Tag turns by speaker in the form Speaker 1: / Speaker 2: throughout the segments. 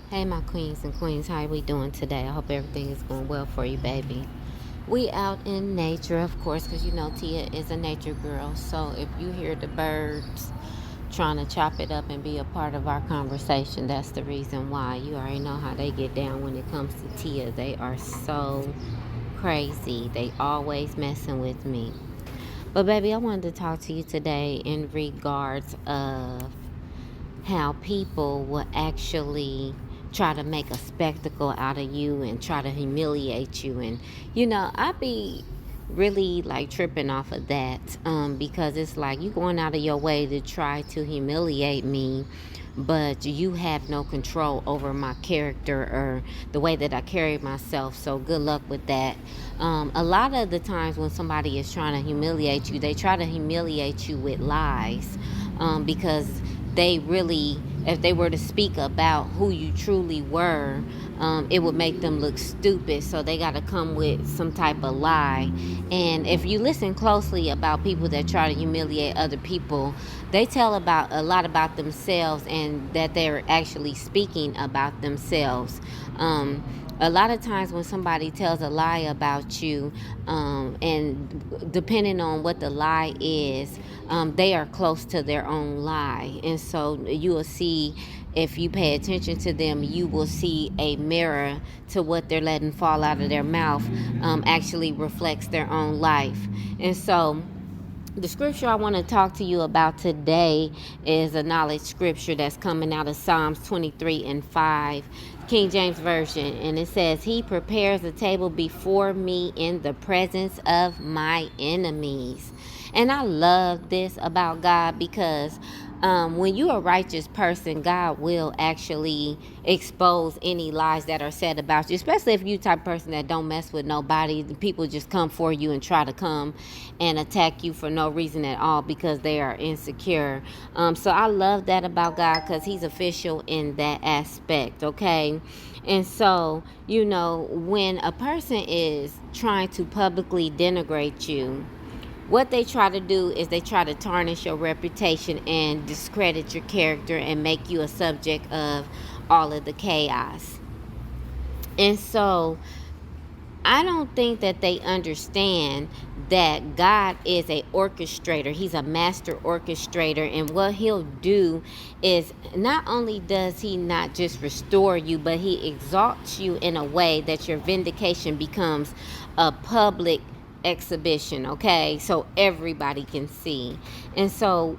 Speaker 1: Hey, my queens and queens, how are we doing today? I hope everything is going well for you, baby. We out in nature, of course, because you know Tia is a nature girl. So if you hear the birds trying to chop it up and be a part of our conversation, that's the reason why. You already know how they get down when it comes to Tia. They are so crazy. They always messing with me. But baby, I wanted to talk to you today in regards of how people will actually try to make a spectacle out of you and try to humiliate you. And I be really like tripping off of that, because it's like you going out of your way to try to humiliate me, but you have no control over my character or the way that I carry myself. So good luck with that. A lot of the times when somebody is trying to humiliate you, they try to humiliate you with lies, because they really, if they were to speak about who you truly were, it would make them look stupid. So they got to come with some type of lie. And if you listen closely about people that try to humiliate other people, they tell about a lot about themselves and that they're actually speaking about themselves. A lot of times when somebody tells a lie about you, and depending on what the lie is, they are close to their own lie. And so you will see, if you pay attention to them, you will see a mirror to what they're letting fall out of their mouth, actually reflects their own life. And so the scripture I want to talk to you about today is a knowledge scripture that's coming out of Psalms 23:5, King James Version. And it says, He prepares a table before me in the presence of my enemies. And I love this about God because when you're a righteous person, God will actually expose any lies that are said about you, especially if you type of person that don't mess with nobody. People just come for you and try to come and attack you for no reason at all because they are insecure. So I love that about God because he's official in that aspect, okay? And so, when a person is trying to publicly denigrate you, what they try to do is they try to tarnish your reputation and discredit your character and make you a subject of all of the chaos. And so I don't think that they understand that God is a orchestrator. He's a master orchestrator. And what he'll do is, not only does he not just restore you, but he exalts you in a way that your vindication becomes a public exhibition, okay? So everybody can see. And so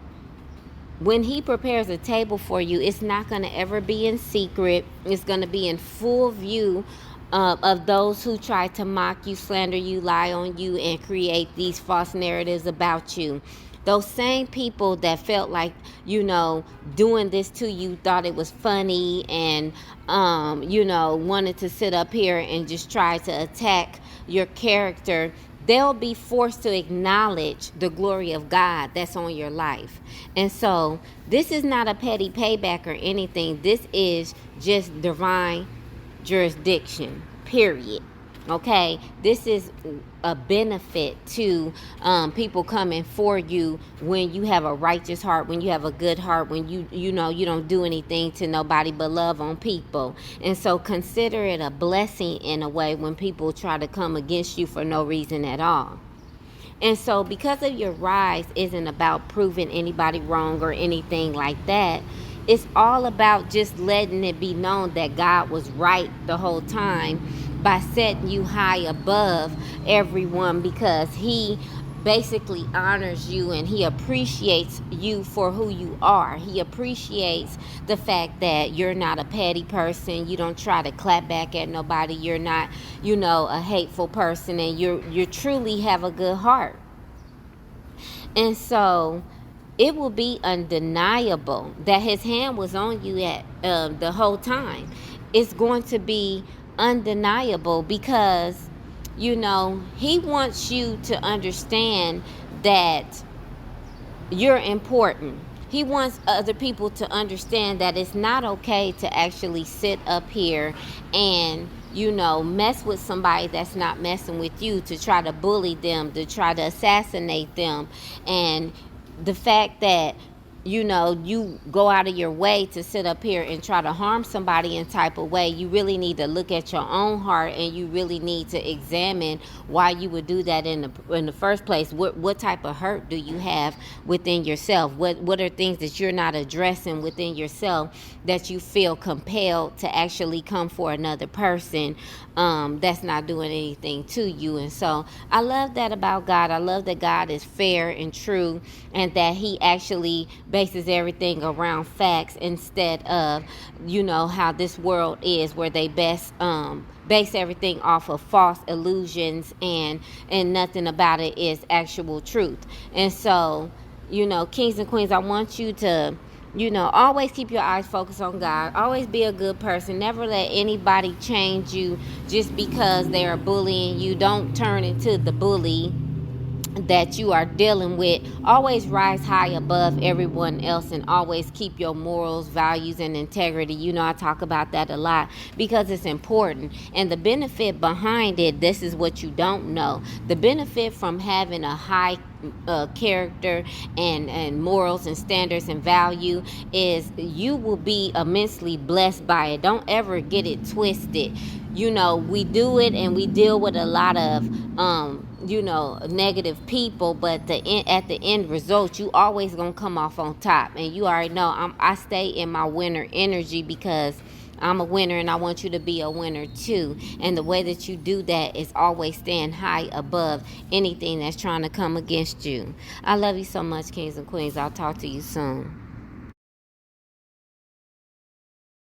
Speaker 1: when he prepares a table for you, it's not going to ever be in secret. It's going to be in full view of those who try to mock you, slander you, lie on you, and create these false narratives about you. Those same people that felt like, doing this to you thought it was funny and, wanted to sit up here and just try to attack your character, they'll be forced to acknowledge the glory of God that's on your life. And so this is not a petty payback or anything. This is just divine jurisdiction, period. Okay, this is a benefit to people coming for you when you have a righteous heart, when you have a good heart, when you don't do anything to nobody but love on people. And so consider it a blessing in a way when people try to come against you for no reason at all. And so because of your rise isn't about proving anybody wrong or anything like that. It's all about just letting it be known that God was right the whole time by setting you high above everyone, because he basically honors you and he appreciates you for who you are. He appreciates the fact that you're not a petty person. You don't try to clap back at nobody. You're not, a hateful person, and you truly have a good heart. And so it will be undeniable that his hand was on you at the whole time. It's going to be undeniable because, he wants you to understand that you're important. He wants other people to understand that it's not okay to actually sit up here and mess with somebody that's not messing with you, to try to bully them, to try to assassinate them. And the fact that you go out of your way to sit up here and try to harm somebody in type of way, you really need to look at your own heart, and you really need to examine why you would do that in the first place. What type of hurt do you have within yourself? What are things that you're not addressing within yourself that you feel compelled to actually come for another person that's not doing anything to you? And so I love that about God. I love that God is fair and true, and that he actually bases everything around facts instead of how this world is, where they base everything off of false illusions, and nothing about it is actual truth. And so, kings and queens, I want you to always keep your eyes focused on God. Always be a good person. Never let anybody change you just because they are bullying you. Don't turn into the bully that you are dealing with. Always rise high above everyone else, and always keep your morals, values, and integrity. I talk about that a lot because it's important. And the benefit behind it, this is what you don't know. The benefit from having a high character and morals and standards and value is you will be immensely blessed by it. Don't ever get it twisted. We do it and we deal with a lot of negative people, but at the end result, you always gonna come off on top. And you already know I stay in my winner energy because I'm a winner, and I want you to be a winner too. And the way that you do that is always stand high above anything that's trying to come against you. I love you so much, kings and queens. I'll talk to you soon.